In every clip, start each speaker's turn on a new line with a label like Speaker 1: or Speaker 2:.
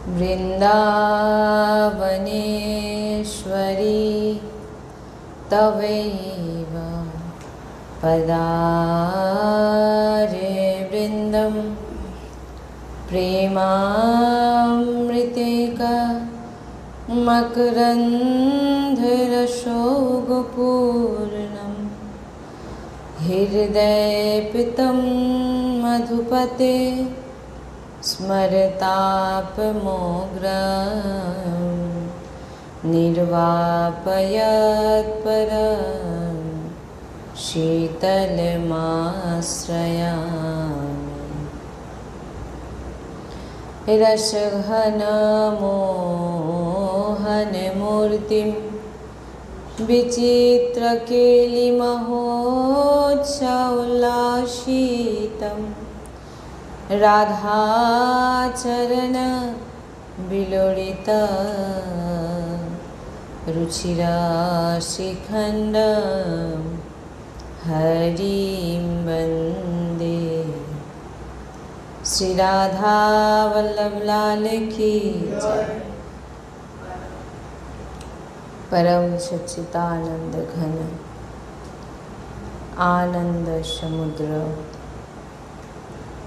Speaker 1: वृन्दावनेश्वरी तवैव पदारे वृन्दं प्रेमामृतेका मकरन्धरसो गोपूर्णं हृदयपितं मधुपते स्मरतापमोग्रं निर्वापयत्परं शीतलमाश्रयामि। रसघनमोहनमूर्तिं विचित्रकेलिमहोत्सवोल्लासितं राधाचरण विलोलित रुचिराशिखण्डं हरिं वन्दे। श्री राधा वल्लभ लाल की जय। परम सच्चिदानंद घन आनंद समुद्र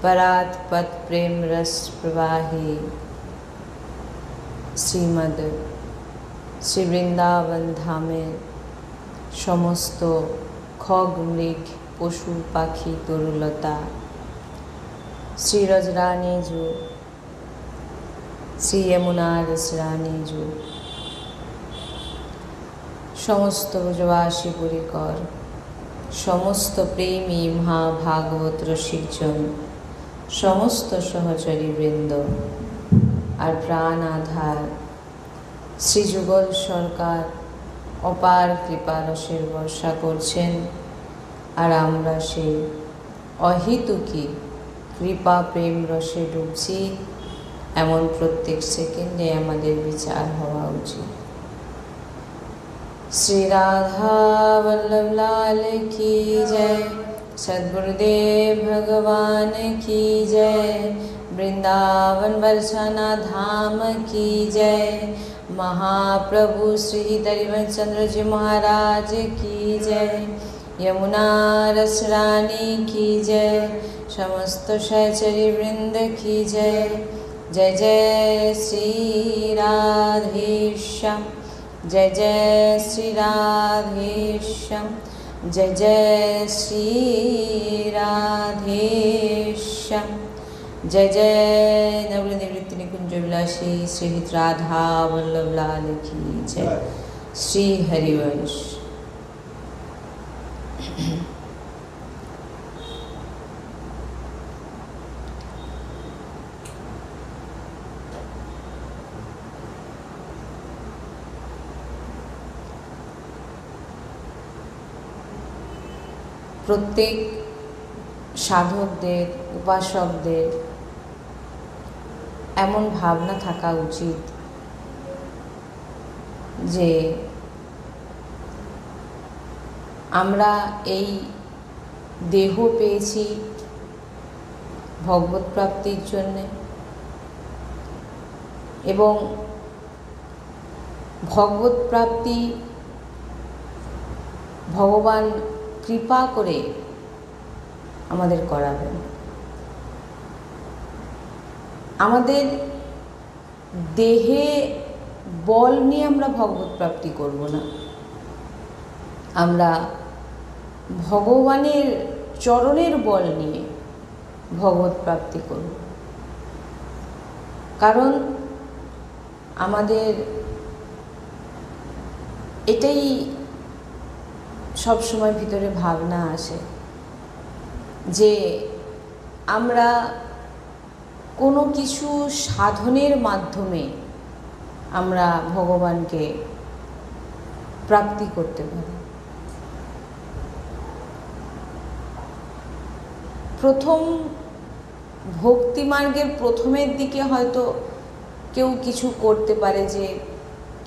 Speaker 1: परात्पत प्रेम रस प्रवाही श्रीमद श्री वृंदावन धामेर समस्त खग मृग पशु पाखी तरुलता श्री रजरानीजू श्री यमुना रसरानीजू समस्त ब्रजवासी परिकर समस्त प्रेमी महाभागवत रसिकजन समस्त सहचरी वृंद और प्राण आधार श्री जुगल सरकार अपार कृपा रसेर बर्षा करছেন और आमरा সেই अहितुकी कृपा प्रेम रसे डुबছি एमन प्रत्येक सेकेंडे आमादेर विचार हवा उचित। श्री राधा वल्लभ लाल की जय। सद्गुरुदेव भगवान की जय। वृंदावन बरसाना धाम की जय। महाप्रभु श्री दरिवचंद्र जी महाराज की जय। यमुना रसरानी की जय। समस्त सहचरी वृंद की जय। जय जय श्री राधेश्याम जय जय श्री राधेश्याम जय जय श्री राधेश्याम जय जय नवल निवृत्ति निकुंज विलासी श्री राधा वल्लभ लाल की जय। श्री हरिवंश। प्रत्येक साधकदेर उपासकदेर एमन भावना थाका उचित जे आमरा एई देह पेয়েছি भगवत प्राप्तिर जन्य एवं भगवत प्राप्ति भगवान कृपा करे आमादेर कराबेन। आमादेर देहे बल निये आमरा भगवत प्राप्ति करब ना, आमरा भगवानेर चरणेर बल निये भगवत प्राप्ति करब। कारण आमादेर एटाई सब समय भितरे भावना आसे जे आमरा कोनो किछु साधनेर माध्यमे आमरा भगवानके प्राप्ति करते पारी। प्रथम भक्ति मार्गेर प्रथमेर दिके हयतो केउ किछु करते पारे जे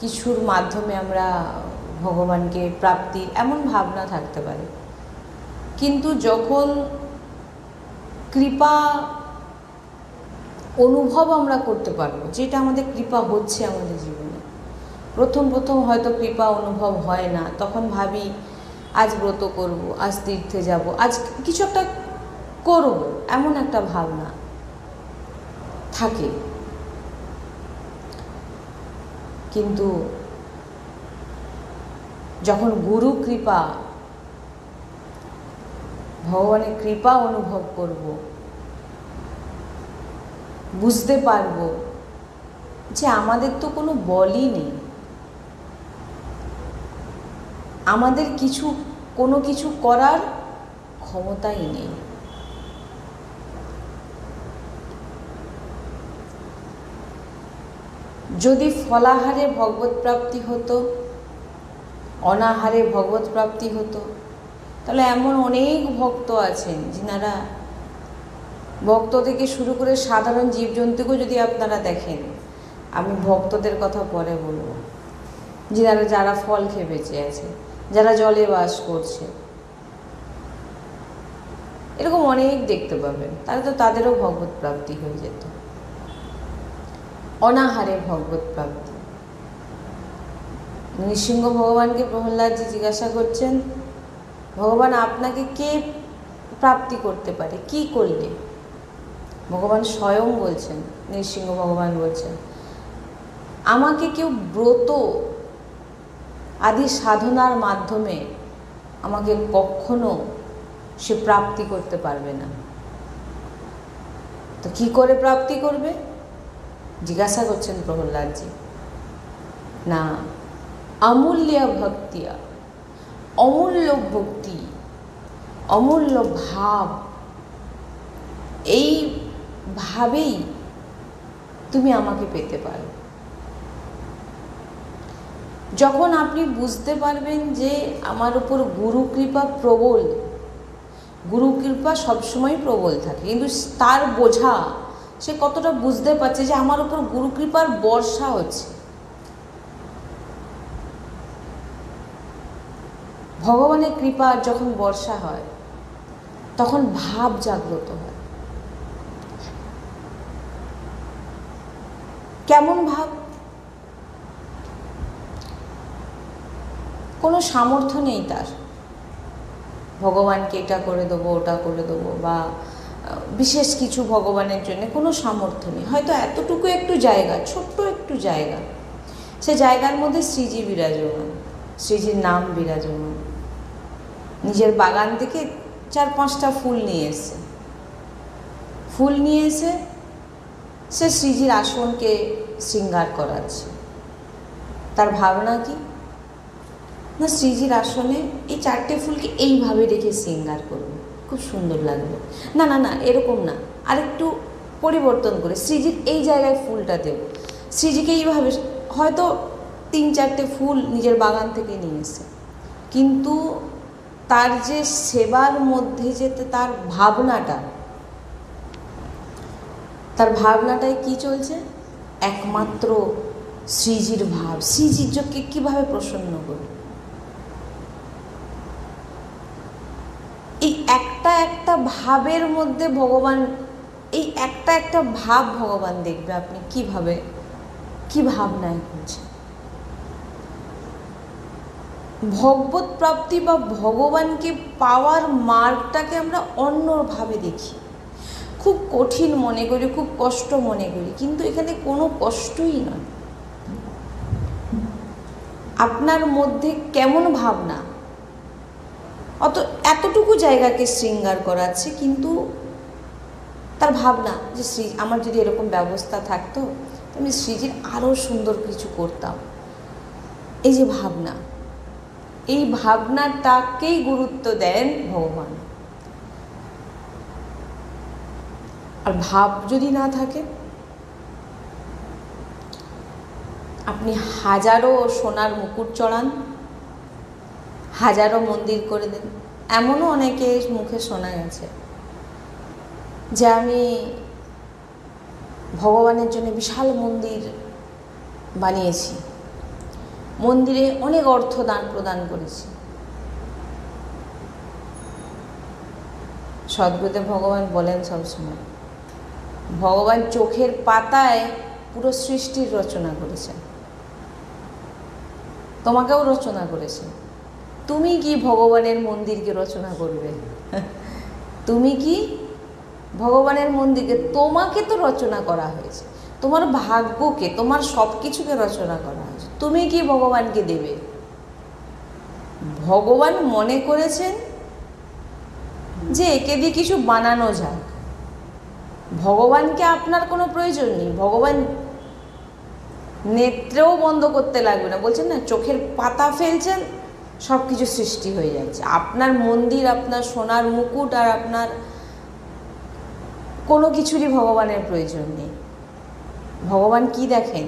Speaker 1: किछुर माध्यमे आमरा भगवान के प्राप्ति एमन भावना थाकते पारे, किन्तु जखन कृपा অনুভব আমরা করতে পারবো যেটা আমাদের কৃপা হচ্ছে আমাদের জীবনে। প্রথম প্রথম হয়তো কৃপা অনুভব হয় না, তখন ভাবি আজ ব্রত করব, আজ তীর্থে যাব, আজ কিছু একটা করব, এমন একটা ভাবনা থাকে। কিন্তু যখন গুরু কৃপা, ভগবানের কৃপা অনুভব করব, বুঝতে পারবো যে আমাদের তো কোনো বলই নেই, আমাদের কোনো কিছু করার ক্ষমতাই নেই। যদি ফলাহারে ভগবত প্রাপ্তি হতো, অনাহারে ভগবত প্রাপ্তি হতো, তাহলে এমন অনেক ভক্ত আছেন যিনারা, ভক্ত থেকে শুরু করে সাধারণ জীবজন্তুকেও যদি আপনারা দেখেন, আমি ভক্তদের কথা পরে বলবো, যারা ফল খেয়ে বেঁচে আছে, যারা জলে বাস করছে, এরকম অনেক দেখতে পাবেন। তাহলে তো তাদেরও ভগবত প্রাপ্তি হয়ে যেত। অনাহারে ভগবত প্রাপ্তি। নৃসিংহ ভগবানকে প্রহ্লাদজি জিজ্ঞাসা করছেন, ভগবান আপনাকে কে প্রাপ্তি করতে পারে, কি করলে? ভগবান স্বয়ং বলছেন, নৃসিংহ ভগবান বলছেন, আমাকে কেউ ব্রত আদি সাধনার মাধ্যমে আমাকে কখনো সে প্রাপ্তি করতে পারবে না। তো কি করে প্রাপ্তি করবে জিজ্ঞাসা করছেন প্রহ্লাদজি। না, অমূল্য ভক্তিয়া, অমূল্য ভক্তি, অমূল্য ভাব, এই ভাবেই তুমি আমাকে পেতে পারো। যখন আপনি বুঝতে পারবেন যে আমার উপর গুরু কৃপা প্রবল, গুরু কৃপা সবসময় প্রবল থাকে, কিন্তু তার বোঝা সে কতটা বুঝতে পারছে যে আমার উপর গুরু কৃপার বর্ষা হচ্ছে। ভগবানের কৃপা যখন বর্ষা হয় তখন ভাব জাগ্রত হয়। কেমন ভাব? কোনো সামর্থ্য নেই তার, ভগবানকে এটা করে দেবো, ওটা করে দেবো, বা বিশেষ কিছু ভগবানের জন্য কোনো সামর্থ্য নেই। হয়তো এতটুকু একটু জায়গা, ছোট্ট একটু জায়গা, সে জায়গার মধ্যে শ্রীজি বিরাজমান, শ্রীজির নাম বিরাজমান। নিজের বাগান থেকে 4-5টা ফুল নিয়ে এসে, সে শ্রীজির আসনকে শৃঙ্গার করাচ্ছে। তার ভাবনা কি না, শ্রীজির আসনে এই 4টে ফুলকে এইভাবে রেখে শৃঙ্গার করবো, খুব সুন্দর লাগবে। না না না, এরকম না, আরেকটু পরিবর্তন করে শ্রীজির এই জায়গায় ফুলটা দেব, শ্রীজিকে এইভাবে। হয়তো 3-4টে ফুল নিজের বাগান থেকে নিয়ে এসে, কিন্তু তার যে সেবার মধ্যে যে তার ভাবনাটায় কি চলছে? একমাত্র শ্রীজির ভাব, শ্রীজির যোগকে কীভাবে প্রসন্ন করবে। এই একটা ভাবের মধ্যে ভগবান, এই একটা ভাব ভগবান দেখবে আপনি কিভাবে, কি ভাবনায় করছে। ভগবত প্রাপ্তি বা ভগবানকে পাওয়ার মার্গটাকে আমরা অন্যভাবে দেখি, খুব কঠিন মনে করি, খুব কষ্ট মনে করি, কিন্তু এখানে কোনো কষ্টই নয়। আপনার মধ্যে কেমন ভাবনা, এতটুকু জায়গাকে শৃঙ্গার করাচ্ছে, কিন্তু তার ভাবনা যে শ্রী, আমার যদি এরকম ব্যবস্থা থাকতো আমি শ্রীজির আরও সুন্দর কিছু করতাম। এই যে ভাবনা, এই ভাবনাটাকেই গুরুত্ব দেন ভগবান। আর ভাব যদি না থাকে, আপনি হাজারো সোনার মুকুট চড়ান, হাজারো মন্দির করে দেন। এমনও অনেকে মুখে শোনা গেছে যে আমি ভগবানের জন্য বিশাল মন্দির বানিয়েছি, মন্দিরে অনেক অর্থ দান প্রদান করেছি। সদ্গুরুদেব ভগবান বলেন সবসময়, ভগবান চোখের পাতায় পুরো সৃষ্টির রচনা করেছেন, তোমাকেও রচনা করেছেন। তুমি কি ভগবানের মন্দিরকে রচনা করবে? তুমি কি ভগবানের মন্দিরকে? তোমাকে তো রচনা করা হয়েছে, তোমার ভাগ্যকে, তোমার সব কিছুকে রচনা করা হয়েছে। তুমি কি ভগবানকে দেবে? ভগবান মনে করেছেন যে একে দিয়ে কিছু বানানো যাক। ভগবানকে আপনার কোনো প্রয়োজন নেই, ভগবান নেত্রেও বন্ধ করতে লাগবে না। বলছেন না, চোখের পাতা ফেলছেন, সব কিছু সৃষ্টি হয়ে যাচ্ছে। আপনার মন্দির, আপনার সোনার মুকুট আর আপনার কোনো কিছুরই ভগবানের প্রয়োজন নেই। ভগবান কি দেখেন?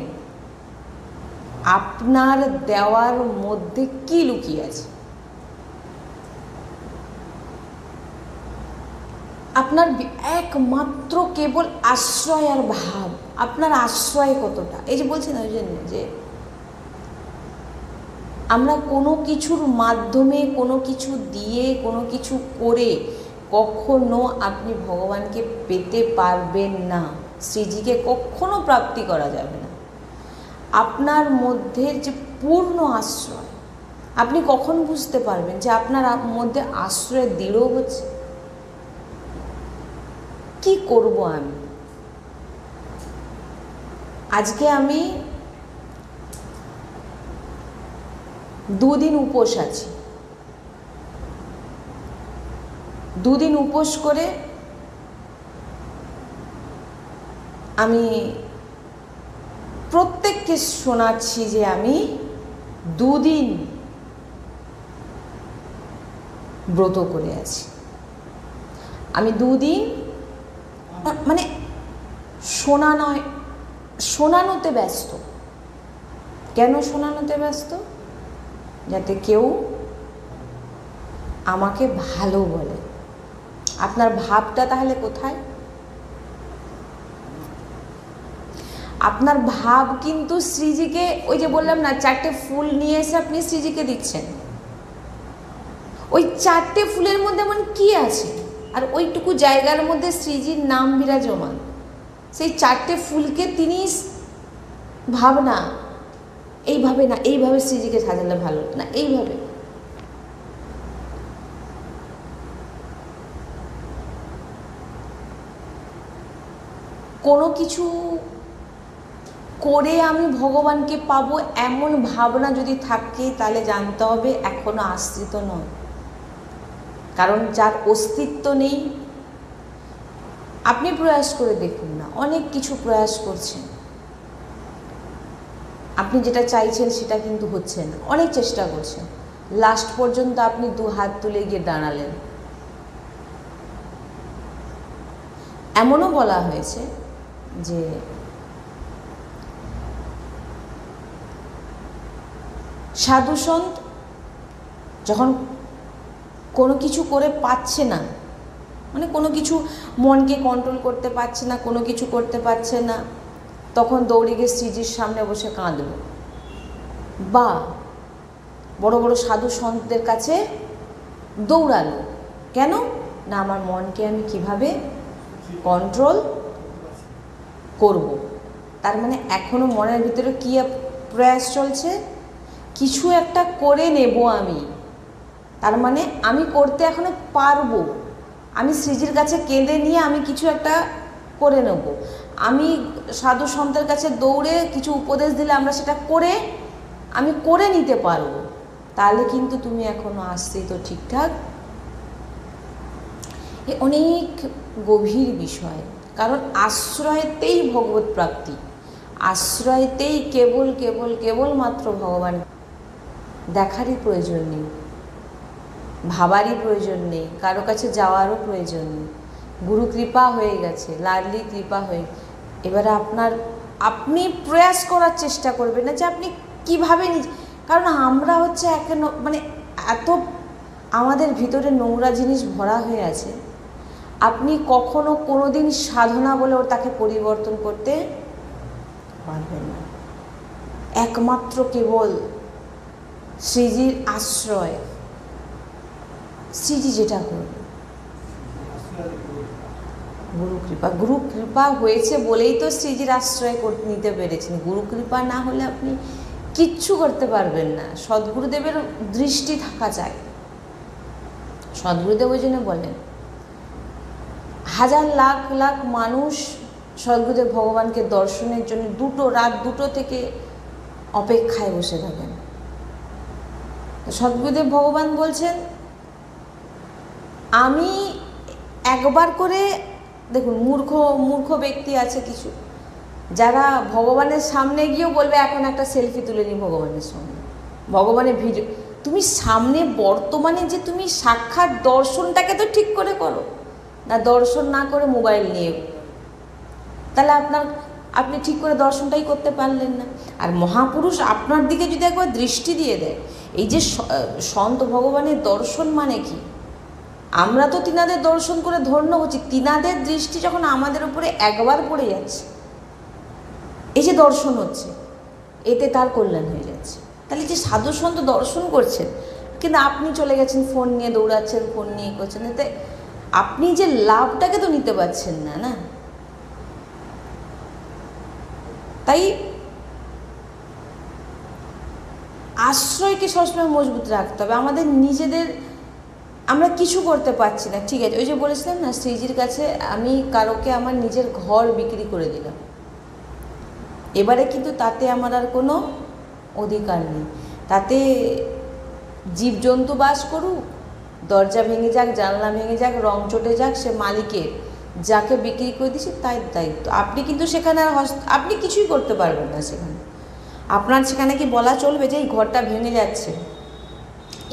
Speaker 1: আপনার দেওয়ার মধ্যে কি লুকিয়ে আছে। আপনার একমাত্র কেবল আশ্রয় আর ভাব, আপনার আশ্রয় কতটা। এই যে বলছেন ওই জন্য যে আমরা কোনো কিছুর মাধ্যমে, কোনো কিছু দিয়ে, কোনো কিছু করে কখনো আপনি ভগবানকে পেতে পারবেন না, শ্রীজিকে কখনো প্রাপ্তি করা যাবে না। আপনার মধ্যে যে পূর্ণ আশ্রয়, আপনি কখন বুঝতে পারবেন যে আপনার মধ্যে আশ্রয় দৃঢ় হচ্ছে? কি করব আমি? আজকে আমি 2 দিন উপোস আছি। 2 দিন উপোস করে আমি প্রত্যেককে শোনাচ্ছি যে আমি 2 দিন ব্রত করে আছি। আমি 2 দিন মানে শোনানোতে ব্যস্ত। কেন শোনানোতে ব্যস্ত? যাতে কেউ আমাকে ভালো বলে। আপনার ভাবটা তাহলে কোথায়? আপনার ভাব কিন্তু শ্রীজিকে, ওই যে বললাম না, 4টে ফুল নিয়ে এসে আপনি শ্রীজিকে দিচ্ছেন। ওই 4টে ফুলের মধ্যে এমন কি আছে? আর ওইটুকু জায়গার মধ্যে শ্রীজির নাম বিরাজমান। সেই 4টে ফুলকে তিনি ভাবনা, এইভাবে না, এইভাবে শ্রীজিকে সাজালে ভালো না, এইভাবে। কোনো কিছু করে আমি ভগবানকে পাবো এমন ভাবনা যদি থাকে, তাহলে জানতে হবে এখনো আশ্রিত নয়। কারণ যার অস্তিত্ব নেই, আপনি প্রয়াস করে দেখুন না, অনেক কিছু প্রয়াস করছেন, আপনি যেটা চাইছেন সেটা কিন্তু হচ্ছে না। অনেক চেষ্টা করছেন, লাস্ট পর্যন্ত আপনি 2 হাত তুলে গিয়ে দাঁড়ালেন। এমনও বলা হয়েছে যে সাধুসন্ত যখন কোনো কিছু করে পাচ্ছে না, মানে কোনো কিছু মনকে কন্ট্রোল করতে পারছে না, কোনো কিছু করতে পারছে না, তখন দৌড়ে গিয়ে শ্রীজির সামনে বসে কাঁদবে। বা বড় বড় সাধু সন্তদের কাছে দৌড়ালো। কেন না? আমার মনকে আমি কিভাবে কন্ট্রোল করব। তার মানে এখনো মনের ভিতরে কি প্রয়াস চলছে? কিছু একটা করে নেব আমি। তার মানে আমি করতে এখনো পারবো। আমি শ্রীজির কাছে কেঁদে নিয়ে আমি কিছু একটা করে নেব। আমি সাধু সন্তের কাছে দৌড়ে কিছু উপদেশ দিলে আমরা সেটা করে আমি করে নিতে পারবো। তাহলে কিন্তু তুমি এখনো আশ্রিত ঠিকঠাক। এ অনেক গভীর বিষয়। কারণ আশ্রয়তেই ভগবত প্রাপ্তি, আশ্রয়তেই কেবল কেবল কেবলমাত্র ভগবান। দেখারই প্রয়োজন নেই, ভাবারই প্রয়োজন নেই, কারো কাছে যাওয়ারও প্রয়োজন নেই। গুরু কৃপা হয়ে গেছে, লাডলি কৃপা হয়ে। এবারে আপনি প্রয়াস করার চেষ্টা করবেন না যে আপনি কীভাবে কারণ আমরা হচ্ছে মানে এত আমাদের ভিতরে নোংরা জিনিস ভরা হয়ে আছে। আপনি কখনো কোনো দিন সাধনা বলে তাকে পরিবর্তন করতে পারবেন না। একমাত্র কেবল শ্রীজির আশ্রয়, শ্রীজি যেটা করবে। গুরু কৃপা হয়েছে বলেই তো শ্রীজির আশ্রয় নিতে পেরেছেন। গুরু কৃপা না হলে আপনি কিচ্ছু করতে পারবেন না। সদ্গুরুদেবের দৃষ্টি থাকা চাই। সদ্গুরুদেব ওই জন্য বলেন, হাজার লাখ লাখ মানুষ সদ্গুরুদেব ভগবানকে দর্শনের জন্য রাত দুটো থেকে অপেক্ষায় বসে থাকেন। সদ্গুরুদেব ভগবান বলছেন, আমি একবার করে, দেখুন মূর্খ ব্যক্তি আছে কিছু, যারা ভগবানের সামনে গিয়েও বলবে এখন একটা সেলফি তুলে নিই ভগবানের সঙ্গে, ভগবানের ভিডিও। তুমি সামনে বর্তমানে যে তুমি সাক্ষাৎ দর্শনটাকে তো ঠিক করে করো না, দর্শন না করে মোবাইল নিয়ে, তাহলে আপনি ঠিক করে দর্শনটাই করতে পারলেন না। আর মহাপুরুষ আপনার দিকে যদি একবার দৃষ্টি দিয়ে দেয়, এই যে সন্ত ভগবানের দর্শন মানে কি, আমরা তো তিনাদের দর্শন করে ধন্য হচ্ছি, তিনাদের দৃষ্টি যখন আমাদের উপরে একবার পড়ে যাচ্ছে, এই যে দর্শন হচ্ছে, এতে তার কল্যাণ হয়ে যাচ্ছে। তাহলে যে সাধু সন্ত দর্শন করছেন, কিন্তু আপনি চলে গেছেন ফোন নিয়ে দৌড়াচ্ছেন, ফোন নিয়ে করছেন, এতে আপনি যে লাভটাকে তো নিতে পারছেন না। না, তাই আশ্রয়কে সবসময় মজবুত রাখতে হবে। আমাদের নিজেদের, আমরা কিছু করতে পারছি না, ঠিক আছে, ওই যে বলেছিলাম না, শ্রীজির কাছে আমি কারোকে আমার নিজের ঘর বিক্রি করে দিলাম, এবারে কিন্তু তাতে আমার আর কোনো অধিকার নেই। তাতে জীবজন্তু বাস করুক, দরজা ভেঙে যাক, জানলা ভেঙে যাক, রং চটে যাক, সে মালিকের, যাকে বিক্রি করে দিচ্ছে তাই দায়িত্ব। আপনি কিন্তু সেখানে আর আপনি কিছুই করতে পারবেন না সেখানে। আপনার সেখানে কি বলা চলবে যে এই ঘরটা ভেঙে যাচ্ছে,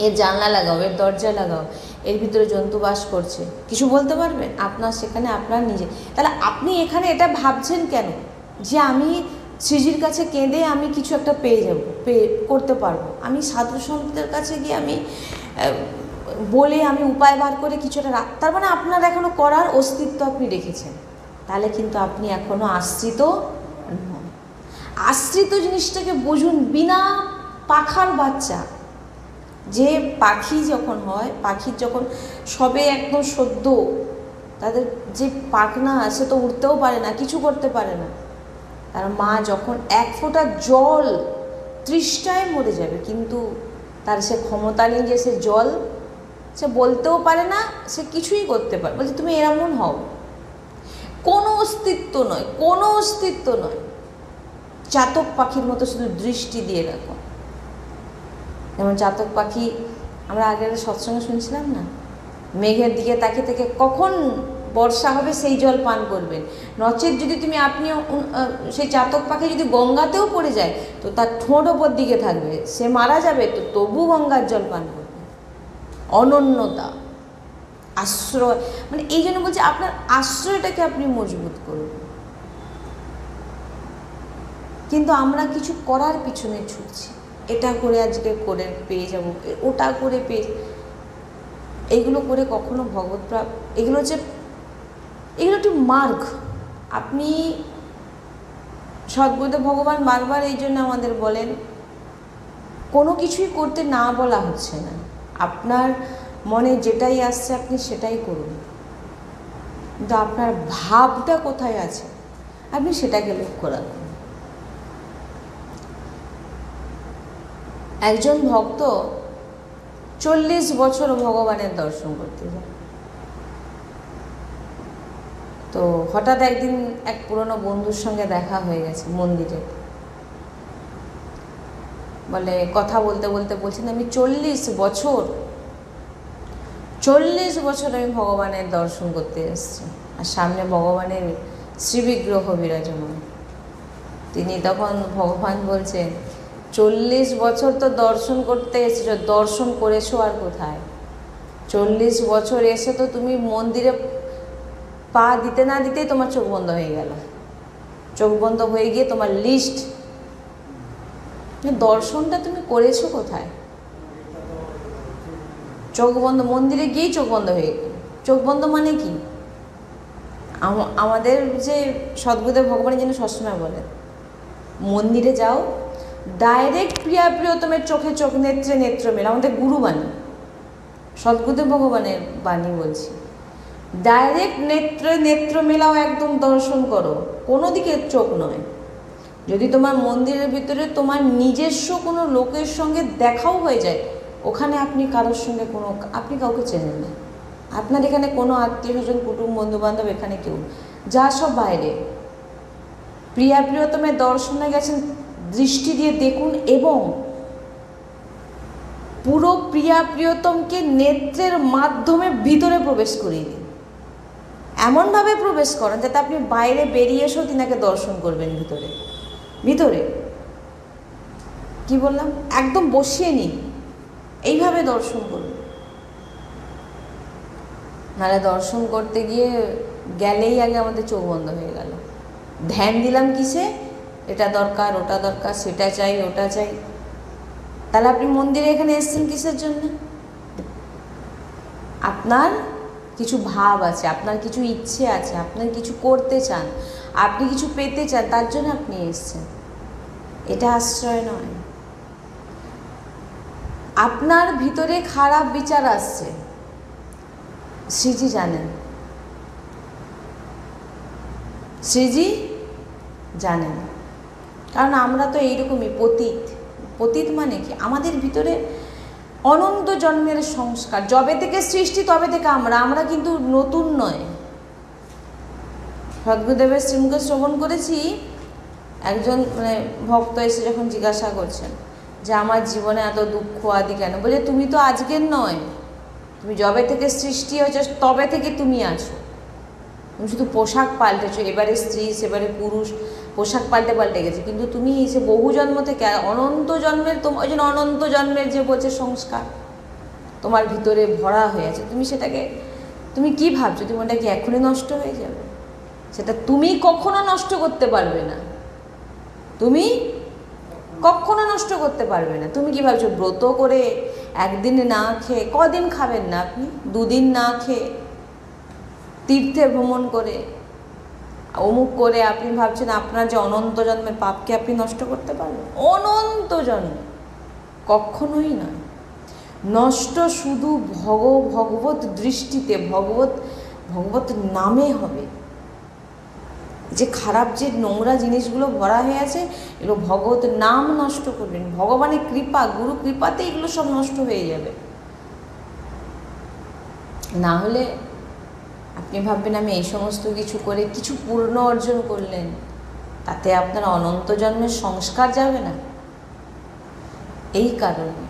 Speaker 1: এর জানলা লাগাও, এর দরজা লাগাও, এর ভিতরে জন্তু বাস করছে, কিছু বলতে পারবেন? আপনার সেখানে আপনার নিজে। তাহলে আপনি এখানে এটা ভাবছেন কেন যে আমি শ্রীজির কাছে কেঁদে আমি কিছু একটা করতে পারবো, আমি সাধু সন্তদের কাছে গিয়ে আমি বলে আমি উপায় বার করে কিছু একটা তার মানে আপনার এখনো করার অস্তিত্ব আপনি রেখেছেন। তাহলে কিন্তু আপনি এখনো আশ্রিত নন। আশ্রিত জিনিসটাকে বুঝুন। বিনা পাখার বাচ্চা, যে পাখি যখন হয়, পাখির যখন সবে একদম সদ্য, তাদের যে পাখনা সে তো উড়তেও পারে না, কিছু করতে পারে না। তার মা যখন এক ফোঁটা জল তৃষ্ণায় মরে যাবে, কিন্তু তার সে ক্ষমতা নেই যে সে জল, সে বলতেও পারে না, সে কিছুই করতে পারে, বলছে তুমি এমন হও, কোনো অস্তিত্ব নয়, কোনো অস্তিত্ব নয়। চাতক পাখির মতো শুধু দৃষ্টি দিয়ে রাখো। যেমন চাতক পাখি, আমরা আগের সৎসঙ্গে শুনছিলাম না, মেঘের দিকে তাকিয়ে থেকে কখন বর্ষা হবে সেই জল পান করবেন। নচেত যদি আপনি সেই চাতক পাখি যদি গঙ্গাতেও পড়ে যায় তো তার ঠোঁট ওপর দিকে থাকবে, সে মারা যাবে তো তবু গঙ্গার জল পান করবে। অনন্যতা, আশ্রয়, মানে এই জন্য বলছি আপনার আশ্রয়টাকে আপনি মজবুত করুন। কিন্তু আমরা কিছু করার পিছনে ছুটছি, এটা করে আজকে করে পেয়ে যাব, ওটা করে পেয়ে, এইগুলো করে কখনো ভগবত প্রাপ্ত, এগুলো একটি মার্গ। আপনি সদ্গুরুদেব ভগবান বারবার এই জন্য আমাদের বলেন, কোনো কিছুই করতে না বলা হচ্ছে না, আপনার মনে যেটাই আসছে আপনি সেটাই করুন, কিন্তু আপনার ভাবটা কোথায় আছে আপনি সেটাকে লক্ষ্য রাখুন। একজন ভক্ত 40 বছর ভগবানের দর্শন করতে যায়। তো হঠাৎ একদিন এক পুরনো বন্ধুর সঙ্গে দেখা হয়ে গেছে মন্দিরে। বলে কথা বলতে বলতে বলছেন, আমি 40 বছর আমি ভগবানের দর্শন করতে এসেছি, আর সামনে ভগবানের শ্রীবিগ্রহ বিরাজমান। তিনি তখন ভগবান বলছেন, 40 বছর তো দর্শন করতে এসেছো, দর্শন করেছো আর কোথায়? 40 বছর এসে তো তুমি মন্দিরে পা দিতে না দিতেই তোমার চোখ বন্ধ হয়ে গেল, চোখ বন্ধ হয়ে গিয়ে তোমার লিস্ট, দর্শনটা তুমি করেছো কোথায়? চোখ বন্ধ, মন্দিরে গিয়েই চোখ বন্ধ হয়ে গেল। চোখ বন্ধ মানে কি? আমাদের যে সদ্গুরুদেব ভগবানের জন্য সবসময় বলেন, মন্দিরে যাও, ডাইরেক্ট প্রিয়া প্রিয়তমের চোখে চোখ, নেত্রে নেত্র মেল, আমাদের গুরুবাণী, সদ্গুরুদেব ভগবানের বাণী বলছি। ডাইরেক্ট নেত্রে নেত্র মেলাও, একদম দর্শন করো, কোনো দিকে চোখ নয়। যদি তোমার মন্দিরের ভিতরে তোমার নিজস্ব কোনো লোকের সঙ্গে দেখাও হয়ে যায়, ওখানে আপনি কারোর সঙ্গে আপনি কাউকে চেনেন না, আপনার এখানে কোনো আত্মীয় স্বজন কুটুম্ব বন্ধুবান্ধব এখানে কেউ, যা সব বাইরে। প্রিয়া প্রিয়তমের দর্শনে গেছেন, দৃষ্টি দিয়ে দেখুন এবং পুরো প্রিয়া প্রিয়তমকে নেত্রের মাধ্যমে ভিতরে প্রবেশ করিয়ে দিন। এমনভাবে প্রবেশ করেন যাতে আপনি বাইরে বেরিয়ে এসেও তিনাকে দর্শন করবেন ভিতরে ভিতরে। কি বললাম? একদম বসিয়ে নিন, এইভাবে দর্শন করুন। নাহলে দর্শন করতে গিয়ে গেলেই আগে আমাদের চোখ বন্ধ হয়ে গেল, ধ্যান দিলাম কিসে, এটা দরকার ওটা দরকার, সেটা চাই ওটা চাই। তাহলে আপনি মন্দিরে এখানে এসেছেন কিসের জন্য? আপনার কিছু ভাব আছে, আপনার কিছু ইচ্ছে আছে, আপনার কিছু করতে চান, আপনি কিছু পেতে চান, তার জন্য আপনি এসেছেন। এটা আশ্রয় নয়। আপনার ভিতরে খারাপ বিচার আসছে, শ্রীজি জানেন, শ্রীজি জানেন। কারণ আমরা তো এইরকমই পতিত। পতিত মানে কি? আমাদের ভিতরে অনন্ত জন্মের সংস্কার, যবে থেকে সৃষ্টি তবে থেকে আমরা কিন্তু নতুন নয়। সদ্গুরুদেবের শ্রীমুখে শ্রবণ করেছি, একজন ভক্ত এসে যখন জিজ্ঞাসা করছেন যে আমার জীবনে এত দুঃখ আদি কেন, বলে তুমি তো আজকের নয়, তুমি যবে থেকে সৃষ্টি হয়েছে তবে থেকে তুমি আছো। তুমি শুধু পোশাক পাল্টেছো, এবারে স্ত্রী সেবারে পুরুষ, পোশাক পাল্টে পাল্টে গেছে, কিন্তু তুমি এসে বহু জন্ম থেকে অনন্ত জন্মের, ওই জন্য অনন্ত জন্মের যে বলছে সংস্কার তোমার ভিতরে ভরা হয়ে আছে, তুমি সেটাকে তুমি কি ভাবছো? তুমি ওটা কি এখনই নষ্ট হয়ে যাবে? সেটা তুমি কখনো নষ্ট করতে পারবে না, তুমি কখনো নষ্ট করতে পারবে না। তুমি কি ভাবছো ব্রত করে একদিনে না খেয়ে, কদিন খাবেন না আপনি, দুদিন না খেয়ে, তীর্থে ভ্রমণ করে, অমুক করে আপনি ভাবছেন আপনার যে অনন্ত জন্মের পাপকে আপনি নষ্ট করতে পারবেন? অনন্ত জন্ম কখনোই নয়। নষ্ট শুধু ভগবত দৃষ্টিতে, ভগবত নামে হবে। যে খারাপ যে নোংরা জিনিসগুলো ভরা হয়ে আছে, এগুলো ভগবত নাম নষ্ট করবেন, ভগবানের কৃপা, গুরু কৃপাতে এগুলো সব নষ্ট হয়ে যাবে। না হলে আপনি ভাববেন আমি এই সমস্ত কিছু করে কিছু পূর্ণ অর্জন করলেন, তাতে আপনার অনন্ত জন্মের সংস্কার যাবে না। এই কারণে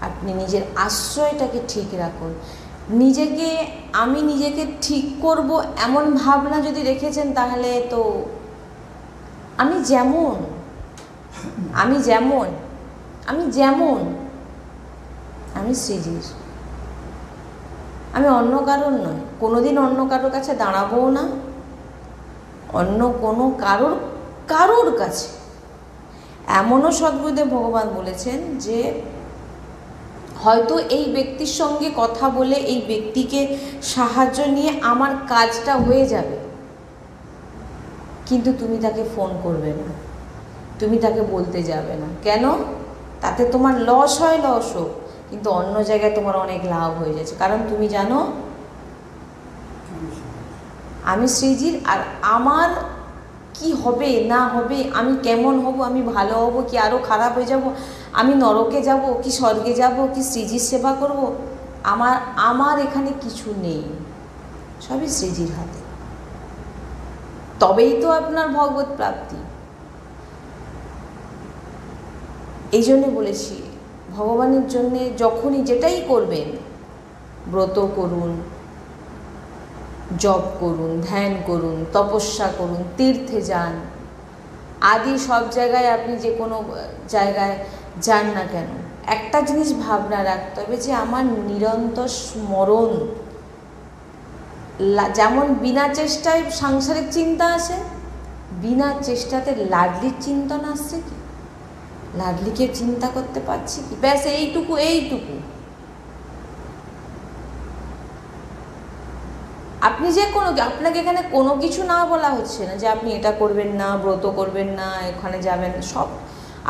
Speaker 1: আপনি নিজের আশ্রয়টাকে ঠিক রাখুন। আমি নিজেকে ঠিক করব এমন ভাবনা যদি রেখেছেন, তাহলে তো আমি শ্রীজির, আমি অন্য কারোর নয়, কোনোদিন অন্য কারোর কাছে দাঁড়াবও না, অন্য কোনো কারোর কাছে। এমনও সদ্গুরুদেব ভগবান বলেছেন যে হয়তো এই ব্যক্তির সঙ্গে কথা বলে এই ব্যক্তিকে সাহায্য নিয়ে আমার কাজটা হয়ে যাবে, কিন্তু তুমি তাকে ফোন করবে না, তুমি তাকে বলতে যাবে না। কেন? তাতে তোমার লস হয়, লস হোক, কিন্তু অন্য জায়গায় তোমার অনেক লাভ হয়ে যাচ্ছে। কারণ তুমি জানো আমি শ্রীজির, আর আমার কি হবে না হবে, আমি কেমন হব, আমি ভালো হব কি আরও খারাপ হয়ে যাব, আমি নরকে যাব কি স্বর্গে যাব কি শ্রীজির সেবা করব, আমার এখানে কিছু নেই, সবই শ্রীজির হাতে। তবেই তো আপনার ভগবত প্রাপ্তি। এই জন্যে বলেছি, ভগবানের জন্যে যখনই যেটাই করবেন, ব্রত করুন, জপ করুন, ধ্যান করুন, তপস্যা করুন, তীর্থে যান, আদি সব জায়গায় আপনি যে কোনো জায়গায় যান না কেন, একটা জিনিস ভাবনা রাখতে হবে যে আমার নিরন্তর স্মরণ। যেমন বিনা চেষ্টায় সাংসারিক চিন্তা আসে, বিনা চেষ্টাতে লাডলির চিন্তন আসছে কি, লাডলিকে চিন্তা করতে পারছি কি, ব্যাস এইটুকু। আপনি যে আপনাকে এখানে কোনো কিছু না বলা হচ্ছে না যে আপনি এটা করবেন না, ব্রত করবেন না, এখানে যাবেন, সব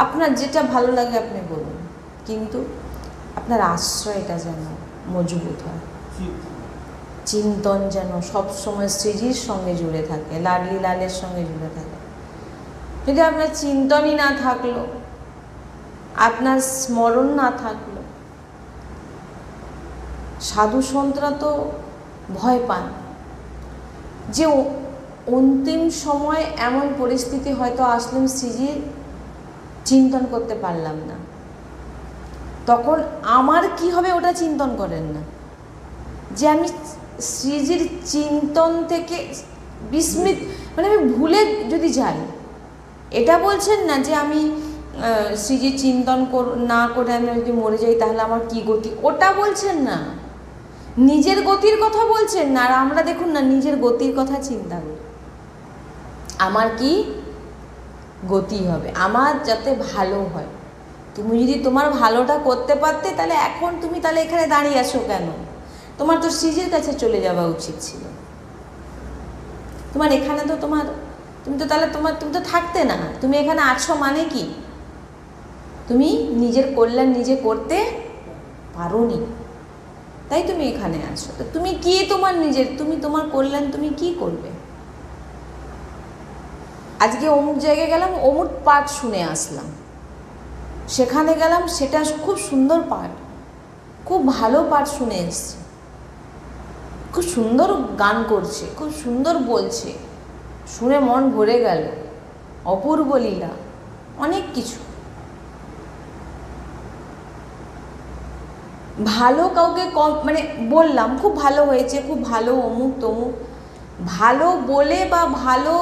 Speaker 1: আপনার যেটা ভালো লাগে আপনি বলুন, কিন্তু আপনার আশ্রয়টা যেন মজবুত হয়। চিন্তন যেন সবসময় শ্রীজির সঙ্গে জুড়ে থাকে, লাডলি লালের সঙ্গে জুড়ে থাকে। যদি আপনার চিন্তনই না থাকলো, আপনার স্মরণ না থাকলো, সাধু সন্তরা তো ভয় পান যে অন্তিম সময় এমন পরিস্থিতি হয়তো আসলাম শ্রীজির চিন্তন করতে পারলাম না, তখন আমার কি হবে ওটা চিন্তন করেন না, যে আমি শ্রীজির চিন্তন থেকে বিস্মিত, মানে আমি ভুলে যদি যাই। এটা বলছেন না যে আমি শ্রীজির চিন্তন না করে আমি যদি মরে যাই তাহলে আমার কি গতি, ওটা বলছেন না। নিজের গতির কথা বলছেন না। আর আমরা দেখুন না, নিজের গতির কথা চিন্তা করি, আমার কি গতি হবে, আমার যাতে ভালো হয়। তুমি যদি তোমার ভালোটা করতে পারতে তাহলে এখন তুমি তাহলে এখানে দাঁড়িয়ে আছো কেন? তোমার তো শ্রীজির কাছে চলে যাওয়া উচিত ছিল। তোমার এখানে তো তুমি তো থাকতে না। তুমি এখানে আছো মানে কি? তুমি নিজের কল্যাণ নিজে করতে পারোনি, তাই তুমি এখানে আছো। তো তুমি কি তোমার কল্যাণ তুমি কি করবে? আজকে অমুক জায়গায় গেলাম, অমুক পাঠ শুনে আসলাম, সেখানে গেলাম, সেটা খুব সুন্দর পাঠ, খুব ভালো পাঠ শুনে এসছি, খুব সুন্দর গান করছে, খুব সুন্দর বলছে, শুনে মন ভরে গেল, অপূর্ব লীলা, অনেক কিছু। ভালো কাউকে মানে বললাম খুব ভালো হয়েছে, খুব ভালো অমুক তমুক, ভালো বলে বা ভালো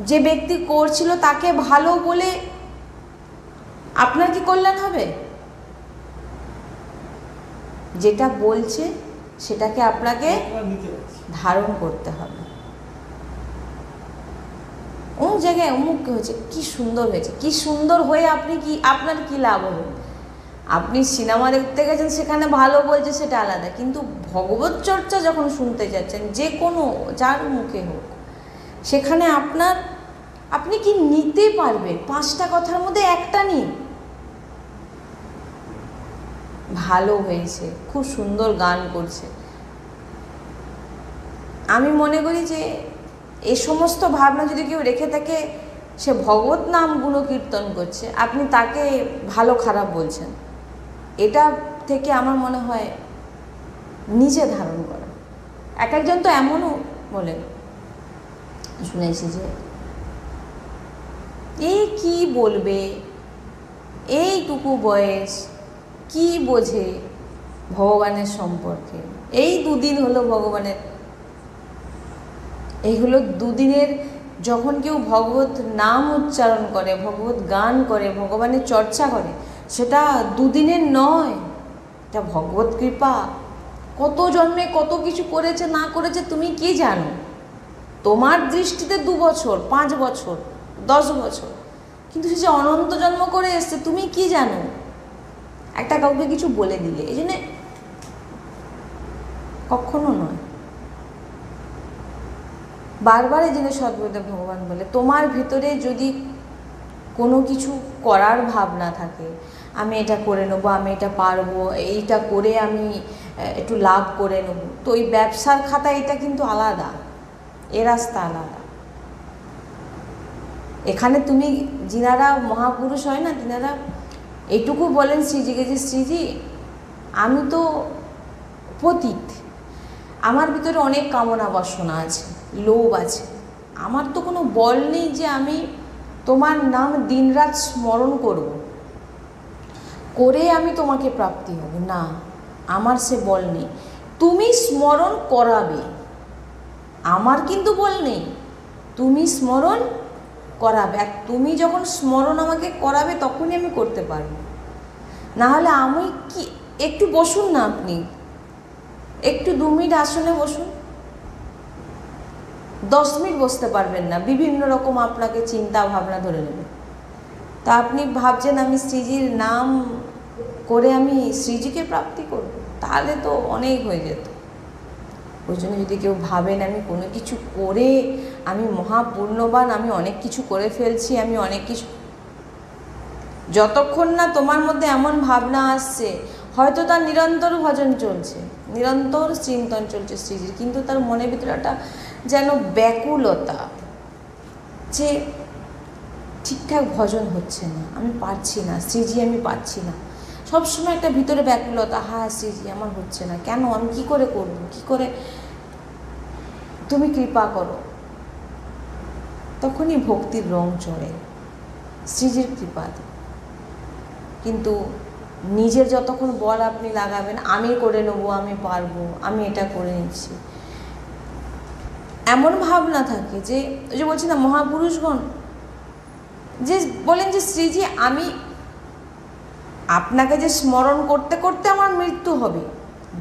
Speaker 1: যে ব্যক্তি করছিল তাকে ভালো বলে আপনার কি কল্যাণ হবে? যেটা বলছে সেটাকে আপনাকে ধারণ করতে হবে। অমুক জায়গায় অমুক হয়েছে, কি সুন্দর হয়েছে, কি সুন্দর হয়ে আপনার কি লাভ হবে? আপনি সিনেমা দেখতে গেছেন, সেখানে ভালো বলছে, সেটা আলাদা, কিন্তু ভগবত চর্চা যখন শুনতে যাচ্ছেন, যে কোনো যার মুখে হোক, সেখানে আপনি কি নিতে পারবেন? 5টা কথার মধ্যে একটা নিন, ভালো হয়েছে, খুব সুন্দর গান করছে। আমি মনে করি যে এই সমস্ত ভাবনা যদি কেউ রেখে থাকে, সে ভগবত নাম গুণকীর্তন করছে, আপনি তাকে ভালো খারাপ বলছেন। এটা থেকে আমার মনে হয় নিজে ধারণ করা। এক একজন তো এমনও বলেন, শুনেছি যে এই কি বলবে, এইটুকু বয়স, কি বোঝে ভগবানের সম্পর্কে, এই 2 দিন হলো ভগবানের, এইগুলো 2 দিনের যখন কেউ ভগবত নাম উচ্চারণ করে, ভগবত গান করে, ভগবানের চর্চা করে, সেটা 2 দিনের নয়, এটা ভগবত কৃপা। কত জন্মে কত কিছু করেছে না করেছে তুমি কি জানো? তোমার দৃষ্টিতে 2 বছর, 5 বছর, 10 বছর, কিন্তু সে যে অনন্ত জন্ম করে এসছে তুমি কি জানো? একটা কাউকে কিছু বলে দিলে, এই জন্যে কখনো নয়। বারবার এই জন্য সদ্গুরুদেব ভগবান বলে, তোমার ভিতরে যদি কোনো কিছু করার ভাবনা থাকে, আমি এটা করে নেবো, আমি এটা পারবো, এইটা করে আমি একটু লাভ করে নেবো, তো ওই ব্যবসার খাতা এটা কিন্তু আলাদা, এ রাস্তা আলাদা। এখানে তুমি যিনারা মহাপুরুষ হয় না, তিনারা এইটুকু বলেন শ্রীজিকে যে শ্রীজি, আমি তো পতিত, আমার ভিতরে অনেক কামনা বাসনা আছে, লোভ আছে, আমার তো কোনো বল নেই যে আমি তোমার নাম দিনরাত স্মরণ করব, করে আমি তোমাকে প্রাপ্তি হবে, না, আমার সে বল নেই। তুমি স্মরণ করাবে, আমার কিন্তু বল নেই, তুমি স্মরণ করাবে, আর তুমি যখন স্মরণ আমাকে করাবে তখনই আমি করতে পারবো। না হলে আমি কি, একটু বসুন না, আপনি একটু 2 মিনিট আসনে বসুন, 10 মিনিট বসতে পারবেন না, বিভিন্ন রকম আপনাকে চিন্তা ভাবনা ধরে নেবে। তা আপনি ভাবছেন আমি শ্রীজির নাম করে আমি শ্রীজিকে প্রাপ্তি করব, তাহলে তো অনেক হয়ে যেত। ওই জন্য যদি কেউ ভাবেন আমি কোনো কিছু করে আমি মহাপূর্ণবান, আমি অনেক কিছু করে ফেলছি, আমি অনেক কিছু, যতক্ষণ না তোমার মধ্যে এমন ভাবনা আসছে হয়তো তার নিরন্তর ভজন চলছে, নিরন্তর চিন্তন চলছে শ্রীজির, কিন্তু তার মনের ভিতরে একটা যেন ব্যাকুলতা, যে ঠিকঠাক ভজন হচ্ছে না, আমি পারছি না শ্রীজি, আমি পারছি না। সবসময় একটা ভিতরে ব্যাকুলতা, হ্যাঁ শ্রীজি আমার হচ্ছে না, কেন, আমি কি করে করব, কি করে, তুমি কৃপা করো। তখনই ভক্তির রং চড়ে শ্রীজির কৃপাতে। কিন্তু নিজের যতক্ষণ বল আপনি লাগাবেন, আমি করে নেবো, আমি পারবো, আমি এটা করে নিচ্ছি, এমন ভাবনা থাকে যে, ওই যে বলছি না মহাপুরুষগণ যে বলেন যে শ্রীজি আমি আপনাকে যে স্মরণ করতে করতে আমার মৃত্যু হবে,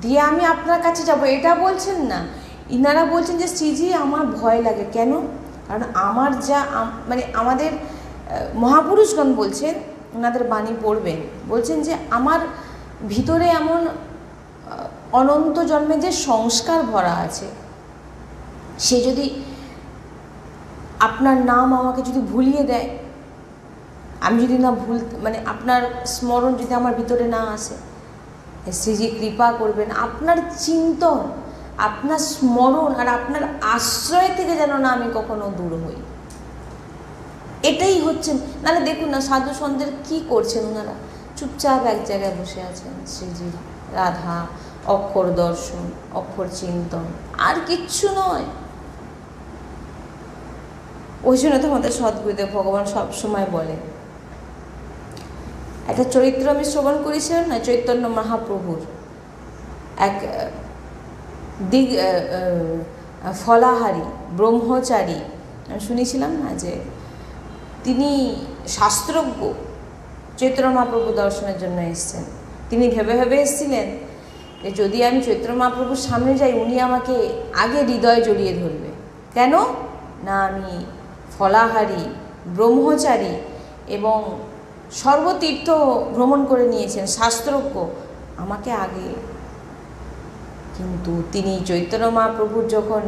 Speaker 1: দিয়ে আমি আপনার কাছে যাব, এটা বলছেন না। ইনারা বলছেন যে শ্রীজি আমার ভয় লাগে, কেন, কারণ আমার যা মানে আমাদের মহাপুরুষগণ বলছেন, ওনাদের বাণী পড়বেন, বলছেন যে আমার ভিতরে এমন অনন্ত জন্মে যে সংস্কার ভরা আছে, সে যদি আপনার নাম আমাকে যদি ভুলিয়ে দেয়, আমি যদি না মানে আপনার স্মরণ যদি আমার ভিতরে না আসে, শ্রীজি কৃপা করবেন আপনার চিন্তন, আপনার স্মরণ আর আপনার আশ্রয় থেকে যেন না আমি কখনো দূর হই। এটাই হচ্ছে, নাহলে দেখুন না সাধু সন্তের কী করছেন, ওনারা চুপচাপ এক জায়গায় বসে আছেন, শ্রীজি রাধা, অক্ষর দর্শন, অক্ষর চিন্তন, আর কিচ্ছু নয়। ওই জন্য তো আমাদের সদ্গুরুদেব ভগবান সবসময় বলেন, একটা চরিত্র আমি শ্রবণ করেছিলাম না চৈতন্য মহাপ্রভুর, এক ফলাহারী ব্রহ্মচারী, আমি শুনেছিলাম না যে তিনি শাস্ত্রজ্ঞ, চৈতন্য মহাপ্রভু দর্শনের জন্য এসেছেন। তিনি ভেবে ভেবে এসেছিলেন যে যদি আমি চৈতন্য মহাপ্রভুর সামনে যাই, উনি আমাকে আগে হৃদয়ে জড়িয়ে ধরবে, কেন না আমি ফলাহারী ব্রহ্মচারী এবং সর্বতীর্থ ভ্রমণ করে নিয়েছেন, শাস্ত্রজ্ঞ, আমাকে আগে। কিন্তু তিনি চৈতন্য মহাপ্রভুর যখন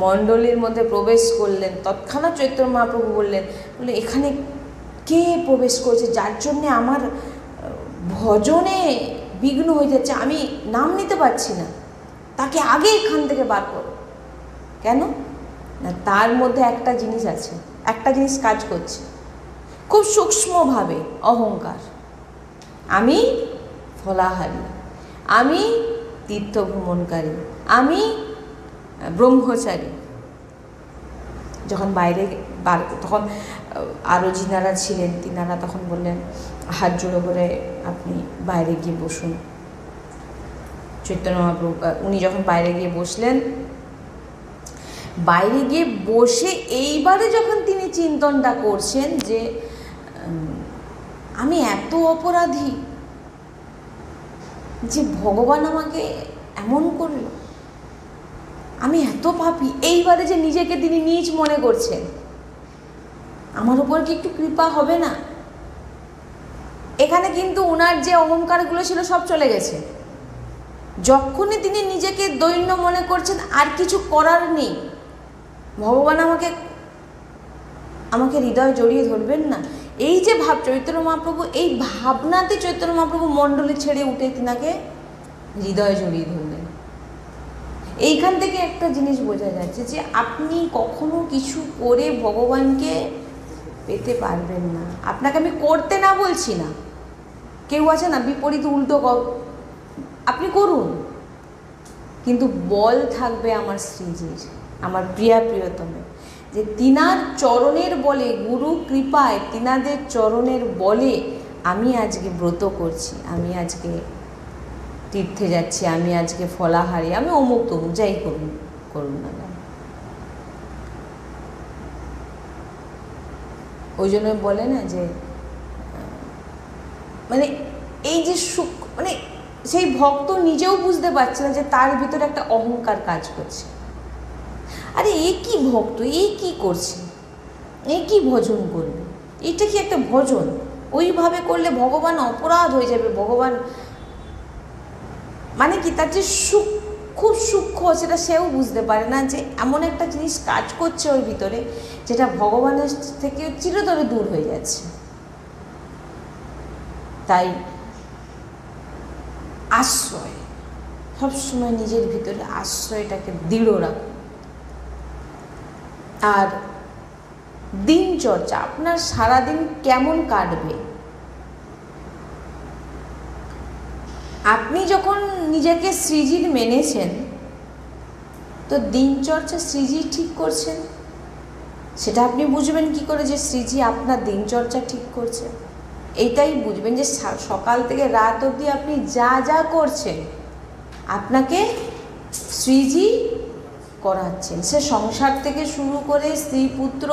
Speaker 1: মণ্ডলীর মধ্যে প্রবেশ করলেন, তৎক্ষণাৎ চৈতন্য মহাপ্রভু বললেন, বলে এখানে কে প্রবেশ করেছে যার জন্যে আমার ভজনে বিঘ্ন হয়ে যাচ্ছে, আমি নাম নিতে পারছি না, তাকে আগে এখান থেকে বার করো। কেন না, তার মধ্যে একটা জিনিস আছে, একটা জিনিস কাজ করছে খুব সূক্ষ্মভাবে, অহংকার। আমি ফলাহারী, আমি তীর্থ ভ্রমণকারী, আমি ব্রহ্মচারী। যখন বাইরে তখন আরও যিনারা ছিলেন তিনারা তখন বললেন, হাত জোড়ো করে আপনি বাইরে গিয়ে বসুন। চৈতন্য মহাপ্রভু উনি যখন বাইরে গিয়ে বসলেন, বাইরে গিয়ে বসে এইবারে যখন তিনি চিন্তনটা করছেন যে আমি এত অপরাধী যে ভগবান আমাকে এমন করল, আমি এত পাপী, এইবারে যে নিজেকে তিনি নীচ মনে করছেন, আমার উপর কি একটু কৃপা হবে না? এখানে কিন্তু ওনার যে অহংকারগুলো ছিল সব চলে গেছে। যখনই তিনি নিজেকে দৈন্য মনে করছেন, আর কিছু করার নেই, ভগবান আমাকে হৃদয়ে জড়িয়ে ধরবেন না, এই যে ভাব চৈতন্য মহাপ্রভু, এই ভাবনাতে চৈতন্য মহাপ্রভু মণ্ডলী ছেড়ে উঠে তিনাকে হৃদয়ে জড়িয়ে ধরলেন। এইখান থেকে একটা জিনিস বোঝা যাচ্ছে যে আপনি কখনো কিছু করে ভগবানকে পেতে পারবেন না। আপনাকে আমি করতে না বলছি না, কেউ আছে না বিপরীত উল্টো আপনি করুন, কিন্তু বল থাকবে আমার শ্রীজির, আমার প্রিয়তম, যে তিনার চরণের বলে, গুরু কৃপায় তিনাদের চরণের বলে আমি আজকে ব্রত করছি, আমি আজকে তীর্থে যাচ্ছি, আমি আজকে ফলাহারি, আমি অমুক তমুক, যাই করুন না কেন। ওই জন্য বলে না যে মানে এই যে সুখ, মানে সেই ভক্ত নিজেও বুঝতে পারছে না যে তার ভিতরে একটা অহংকার কাজ করছে। আরে এ কি ভক্ত, এ কি করছে, এ কি ভজন করবে, এটা কি একটা ভজন? ওইভাবে করলে ভগবান অপরাধ হয়ে যাবে। ভগবান মানে কি, তার যে সুখ খুব সূক্ষ্ম, সেটা সেও বুঝতে পারে না যে এমন একটা জিনিস কাজ করছে ওর ভিতরে, যেটা ভগবানের থেকে চিরতরে দূর হয়ে যাচ্ছে। তাই আশ্রয়, সবসময় নিজের ভিতরে আশ্রয়টাকে দৃঢ় রাখুন। আর দিনচর্চা, আপনার সারাদিন কেমন কাটবে, আপনি যখন নিজেকে সৃজির মেনেছেন তো দিনচর্চা সৃজি ঠিক করছেন, সেটা আপনি বুঝবেন কি করে যে সৃজি আপনার দিনচর্চা ঠিক করছে? এইটাই বুঝবেন যে সকাল থেকে রাত অবধি আপনি যা যা করছেন আপনাকে সৃজি করাচ্ছেন। সে সংসার থেকে শুরু করে স্ত্রী পুত্র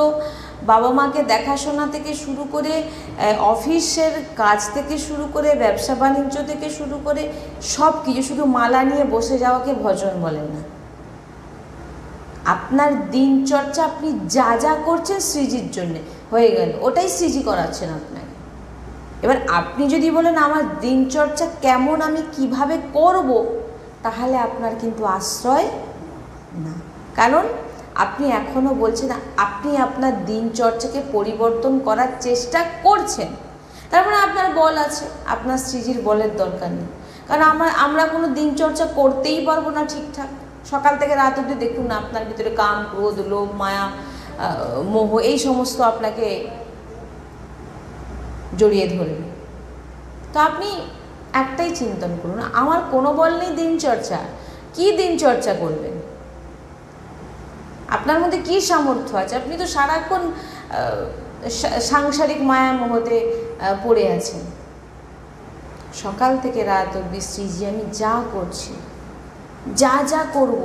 Speaker 1: বাবা মাকে দেখাশোনা থেকে শুরু করে অফিসের কাজ থেকে শুরু করে ব্যবসা বাণিজ্য থেকে শুরু করে সব কিছু, শুধু মালা নিয়ে বসে যাওয়াকে ভজন বলে না। আপনার দিনচর্চা আপনি যা যা করছেন সৃজির জন্যে হয়ে গেল, ওটাই সৃজি করাচ্ছেন আপনাকে। এবার আপনি যদি বলেন আমার দিনচর্চা কেমন, আমি কিভাবে করব, তাহলে আপনার কিন্তু আশ্রয় না। কারণ আপনি এখনও বলছেন আপনি আপনার দিনচর্চাকে পরিবর্তন করার চেষ্টা করছেন, তার মানে আপনার বল আছে, আপনার সৃজির বলের দরকার নেই। কারণ আমরা কোনো দিনচর্চা করতেই পারবো না ঠিকঠাক। সকাল থেকে রাত অবধি দেখুন না, আপনার ভিতরে কাম, ক্রোধ, লোভ, মায়া, মোহ এই সমস্ত আপনাকে জড়িয়ে ধরবে। তো আপনি একটাই চিন্তন করুন, আমার কোনো বল নেই দিনচর্চা, কি দিনচর্চা করবেন? আপনার মধ্যে কি সামর্থ্য আছে? আপনি তো সারাক্ষণ সাংসারিক মায়া মোহতে পড়ে আছেন। সকাল থেকে রাত অবধি সৃজি আমি যা করছি, যা যা করব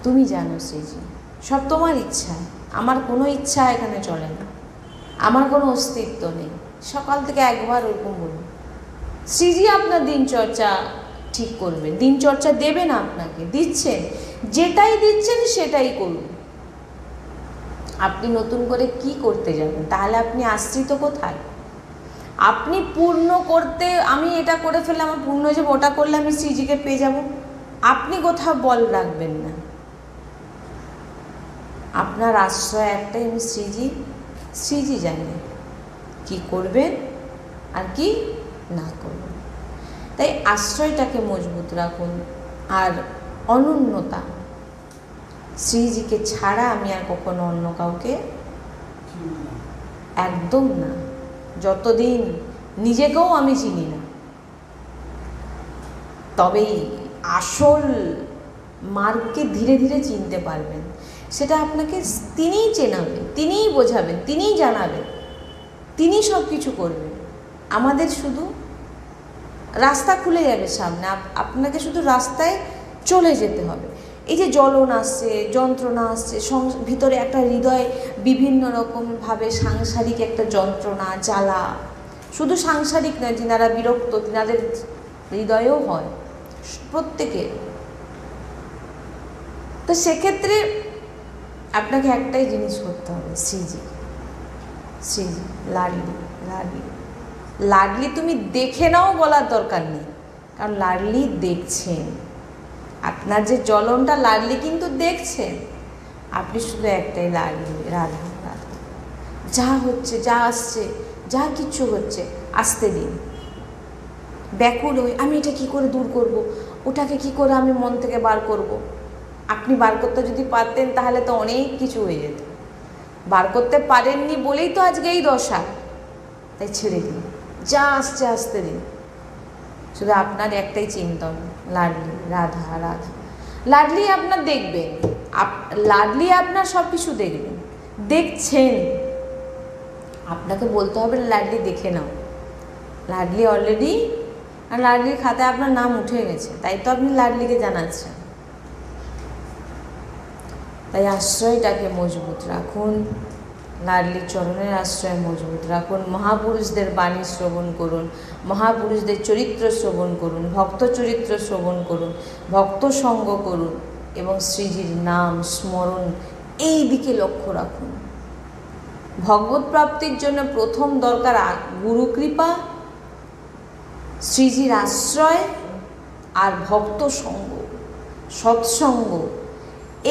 Speaker 1: তুমি জানো সৃজি, সব তোমার ইচ্ছা, আমার কোনো ইচ্ছা এখানে চলে না, আমার কোনো অস্তিত্ব নেই। সকাল থেকে একবার ওরকম বলুন, সৃজি আপনার দিনচর্চা ঠিক করবেন, দিনচর্চা দেবেন, আপনাকে দিচ্ছেন, যেটাই দিচ্ছেন সেটাই করুন। আপনি নতুন করে কি করতে যাবেন? তাহলে আপনি আশ্রিত কোথায়? আপনি পূর্ণ করতে, আমি এটা করে ফেললে আমার পূর্ণ হয়ে যাবে, ওটা করলে আমি সৃজিকে পেয়ে যাব, আপনি কোথাও বল রাখবেন না। আপনার আশ্রয় একটাই, আমি সৃজি জানে কি করবেন আর কি না করবেন। তাই আশ্রয়টাকে মজবুত রাখুন। আর অনন্যতা, সৃজিকে ছাড়া আমি আর কখনো অন্য কাউকে একদম না, যতদিন নিজেকেও আমি চিনি না, তবেই আসল মার্গকে ধীরে ধীরে চিনতে পারবেন। সেটা আপনাকে তিনিই চেনাবেন, তিনিই বোঝাবেন, তিনিই জানাবেন, তিনি সব কিছু করবেন। আমাদের শুধু রাস্তা খুলে যাবে সামনে, আপনাকে শুধু রাস্তায় চলে যেতে হবে। এই যে জ্বলন আসছে, যন্ত্রণা আসছে, ভিতরে একটা হৃদয় বিভিন্ন রকমভাবে সাংসারিক একটা যন্ত্রণা, জ্বালা, শুধু সাংসারিক নয়, যিনারা বিরক্ত তিনাদের হৃদয়েও হয়, প্রত্যেকের। তো সেক্ষেত্রে আপনাকে একটাই জিনিস করতে হবে, সৃজি লাডলি লাডলি লাডলি তুমি দেখে নাও বলার দরকার নেই, কারণ লাডলি দেখছেন আপনার যে জ্বলনটা, লাডলি কিন্তু দেখছেন। আপনি শুধু একটাই লাডলি, রাধা রাধা, যা হচ্ছে, যা আসছে, যা কিছু হচ্ছে আসতে দিন। ব্যাকুল হয়ে আমি এটা কি করে দূর করব, ওটাকে কি করে আমি মন থেকে বার করব। আপনি বার করতে যদি পারতেন তাহলে তো অনেক কিছু হয়ে যেত, বার করতে পারেননি বলেই তো আজকে এই দশা। তাই ছেড়ে দিন, যা আসছে আসতে দিন। শুধু আপনার একটাই চিন্তন, লাডলি রাধা রাধা। লাডলি আপনার দেখবেন, লাডলি আপনার সব কিছু দেখবেন, দেখছেন। আপনাকে বলতে হবে না লাডলি দেখে নাও, লাডলি অলরেডি, আর লাডলির খাতায় আপনার নাম উঠে গেছে, তাই তো আপনি লাডলিকে জানাচ্ছেন। তাই আশ্রয়টাকে মজবুত রাখুন, লাডলির চরণের আশ্রয় মজবুত রাখুন। মহাপুরুষদের বাণী শ্রবণ করুন, মহাপুরুষদের চরিত্র শ্রবণ করুন, ভক্ত চরিত্র শ্রবণ করুন, ভক্ত সঙ্গ করুন এবং শ্রীজির নাম স্মরণ এই দিকে লক্ষ্য রাখুন। ভগবত প্রাপ্তির জন্য প্রথম দরকার গুরু কৃপা, শ্রীজির আশ্রয় আর ভক্ত সঙ্গ, সৎসঙ্গ।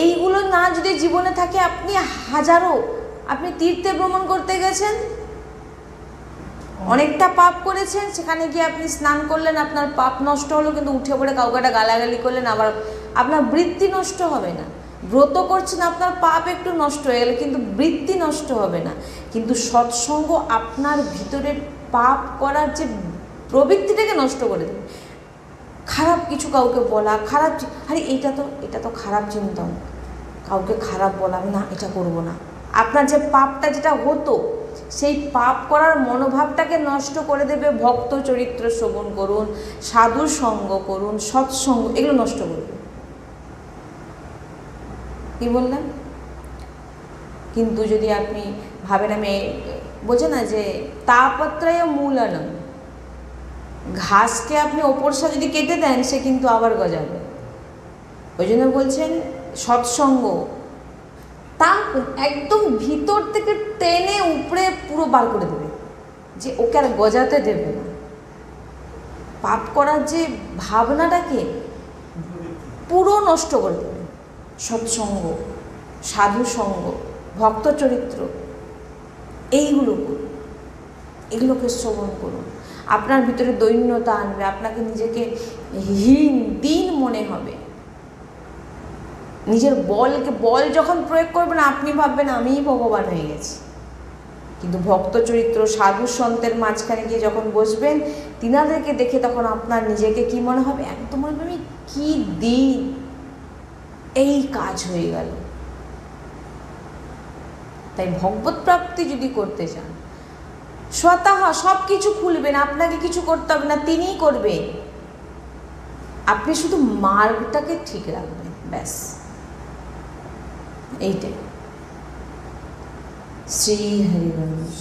Speaker 1: এইগুলো না যদি জীবনে থাকে, আপনি তীর্থে ভ্রমণ করতে গেছেন, অনেকটা পাপ করেছেন, সেখানে গিয়ে আপনি স্নান করলেন, আপনার পাপ নষ্ট হলো, কিন্তু উঠে পড়ে কাউকে একটা গালাগালি করলেন, আবার আপনার বৃত্তি নষ্ট হবে না। ব্রত করছেন, আপনার পাপ একটু নষ্ট হয়ে গেলে কিন্তু বৃত্তি নষ্ট হবে না। কিন্তু সৎসঙ্গ আপনার ভিতরের পাপ করার যে প্রবৃত্তিটাকে নষ্ট করে দেবে। খারাপ কিছু কাউকে বলা, খারাপ, আরে এটা তো খারাপ চিন্তন, কাউকে খারাপ বলা, না এটা করব না। আপনার যে পাপটা যেটা হতো, সেই পাপ করার মনোভাবটাকে নষ্ট করে দেবে। ভক্ত চরিত্র শ্রবণ করুন, সাধু সঙ্গ করুন, সৎসঙ্গ, এগুলো নষ্ট করবে। কি বললেন? কিন্তু যদি আপনি ভাবেন, আমি বোঝে না যে তাপত্রায় মূলানম, ঘাসকে আপনি ওপরসা যদি কেটে দেন, সে কিন্তু আবার গজাবে। ওই জন্য বলছেন সৎসঙ্গ তা একদম ভিতর থেকে টেনে উপরে পুরো বার করে দেবে, যে ওকে আর গজাতে দেবে না। পাপ করার যে ভাবনাটাকে পুরো নষ্ট করে দেবে। সৎসঙ্গ, সাধু সঙ্গ, ভক্ত চরিত্র, এইগুলো করুন, এগুলোকে শ্রবণ করুন। আপনার ভিতরে দৈন্যতা আনবে, আপনাকে নিজেকে হীন দিন মনে হবে। নিজের বল যখন প্রয়োগ করবেন, আপনি ভাববেন আমিই ভগবান হয়ে গেছি। কিন্তু ভক্ত চরিত্র, সাধু সন্তের মাঝখানে গিয়ে যখন বসবেন, তিনাদেরকে দেখে তখন আপনার নিজেকে কি মনে হবে? একদম মনে হবে আমি কি দিন, এই কাজ হয়ে গেল। তাই ভগবত প্রাপ্তি যদি করতে চান, স্বতঃ সব কিছু খুলবেন, আপনাকে কিছু করতে হবে না, তিনিই করবেন। আপনি শুধু মার্গটাকে ঠিক রাখবেন, ব্যাস। এইটাই। শ্রী হরিবংশ।